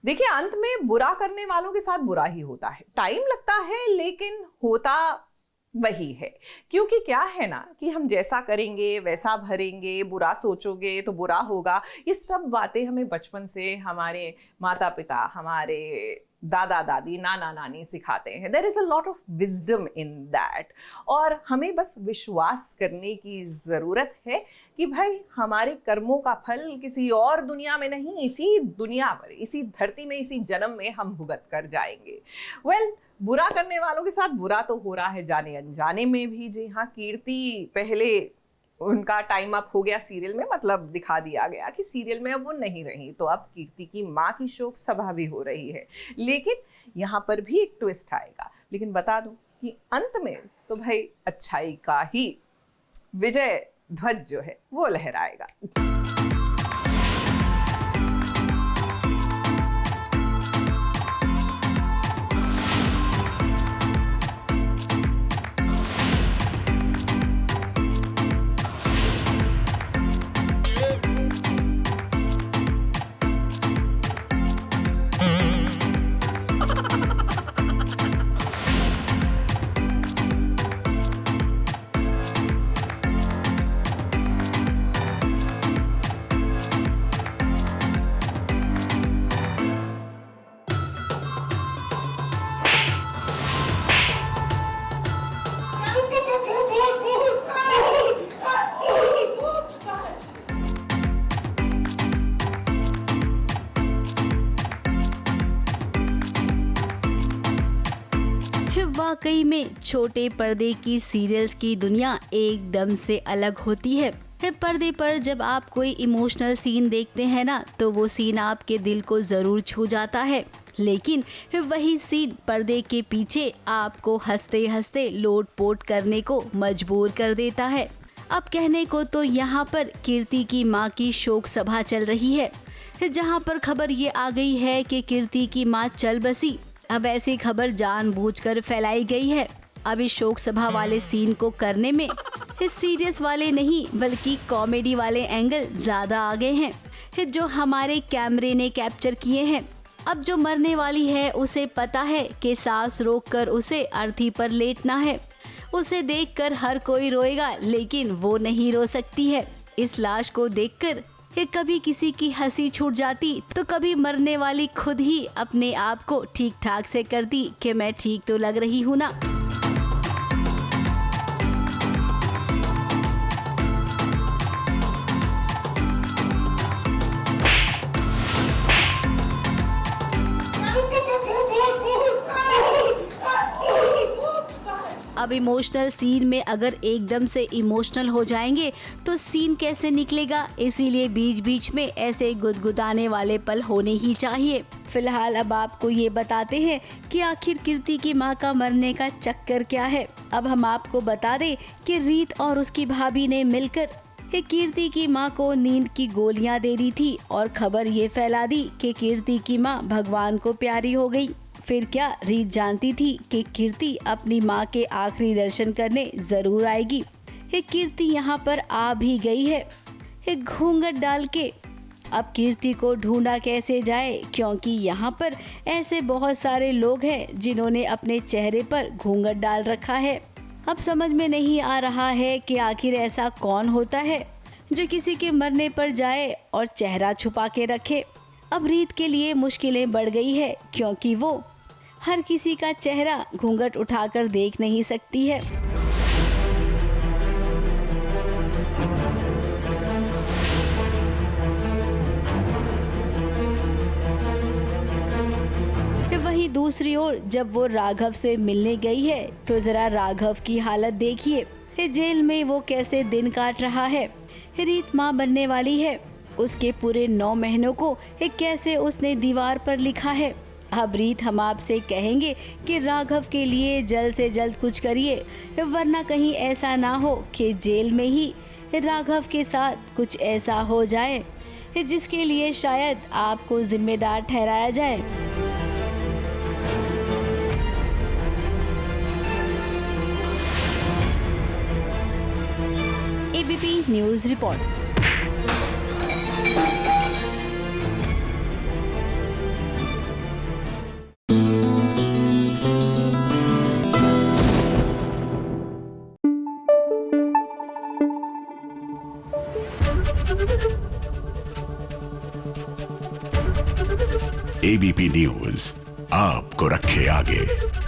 देखिए, अंत में बुरा करने वालों के साथ बुरा ही होता है। टाइम लगता है लेकिन होता वही है। क्योंकि क्या है ना कि हम जैसा करेंगे वैसा भरेंगे, बुरा सोचोगे तो बुरा होगा। ये सब बातें हमें बचपन से हमारे माता पिता, हमारे दादा दादी, नाना नानी सिखाते हैं। There is a lot of wisdom in that. और हमें बस विश्वास करने की जरूरत है कि भाई हमारे कर्मों का फल किसी और दुनिया में नहीं, इसी दुनिया पर, इसी धरती में, इसी जन्म में हम भुगत कर जाएंगे। वेल, बुरा करने वालों के साथ बुरा तो हो रहा है जाने अनजाने में भी। जी हाँ, कीर्ति पहले उनका टाइम अप हो गया सीरियल में, मतलब दिखा दिया गया कि सीरियल में अब वो नहीं रही, तो अब कीर्ति की माँ की शोक सभा भी हो रही है। लेकिन यहाँ पर भी एक ट्विस्ट आएगा। लेकिन बता दूं कि अंत में तो भाई अच्छाई का ही विजय ध्वज जो है वो लहराएगा। वाकई में छोटे पर्दे की सीरियल्स की दुनिया एकदम से अलग होती है। पर्दे पर जब आप कोई इमोशनल सीन देखते हैं ना, तो वो सीन आपके दिल को जरूर छू जाता है। लेकिन वही सीन पर्दे के पीछे आपको हंसते हंसते लोट-पोट करने को मजबूर कर देता है। अब कहने को तो यहाँ पर कीर्ति की माँ की शोक सभा चल रही है, जहाँ पर खबर ये आ गई है कि कीर्ति की माँ चल बसी। अब ऐसी खबर जानबूझकर फैलाई गई है। अब इस शोक सभा वाले सीन को करने में इस सीरियस वाले नहीं बल्कि कॉमेडी वाले एंगल ज्यादा आगे हैं, जो हमारे कैमरे ने कैप्चर किए हैं। अब जो मरने वाली है उसे पता है कि सांस रोककर उसे अर्थी पर लेटना है। उसे देखकर हर कोई रोएगा, लेकिन वो नहीं रो सकती है। इस लाश को देखकर कभी किसी की हंसी छूट जाती तो कभी मरने वाली खुद ही अपने आप को ठीक ठाक से करती कि मैं ठीक तो लग रही हूँ ना। अब इमोशनल सीन में अगर एकदम से इमोशनल हो जाएंगे तो सीन कैसे निकलेगा, इसीलिए बीच बीच में ऐसे गुदगुदाने वाले पल होने ही चाहिए। फिलहाल अब आपको ये बताते हैं कि आखिर कीर्ति की माँ का मरने का चक्कर क्या है। अब हम आपको बता दें कि रीत और उसकी भाभी ने मिलकर कीर्ति की माँ को नींद की गोलियां दे दी थी और खबर ये फैला दी कि कीर्ति की माँ भगवान को प्यारी हो गई। फिर क्या रीत जानती थी कि कीर्ति अपनी माँ के आखिरी दर्शन करने जरूर आएगी। कीर्ति यहाँ पर आ भी गई है घूंघट डाल के। अब कीर्ति को ढूंढा कैसे जाए, क्योंकि यहाँ पर ऐसे बहुत सारे लोग हैं जिन्होंने अपने चेहरे पर घूंघट डाल रखा है। अब समझ में नहीं आ रहा है कि आखिर ऐसा कौन होता है जो किसी के मरने पर जाए और चेहरा छुपा के रखे। अब रीत के लिए मुश्किलें बढ़ गई है, क्योंकि वो हर किसी का चेहरा घूंघट उठाकर देख नहीं सकती है। वहीं दूसरी ओर जब वो राघव से मिलने गई है तो जरा राघव की हालत देखिए। जेल में वो कैसे दिन काट रहा है। रीत माँ बनने वाली है, उसके पूरे 9 महीनों को कैसे उसने दीवार पर लिखा है। अब रीत हम आपसे कहेंगे कि राघव के लिए जल्द से जल्द कुछ करिए, वरना कहीं ऐसा ना हो कि जेल में ही राघव के साथ कुछ ऐसा हो जाए जिसके लिए शायद आपको जिम्मेदार ठहराया जाए। ABP news report. ABP news आपको रखे आगे।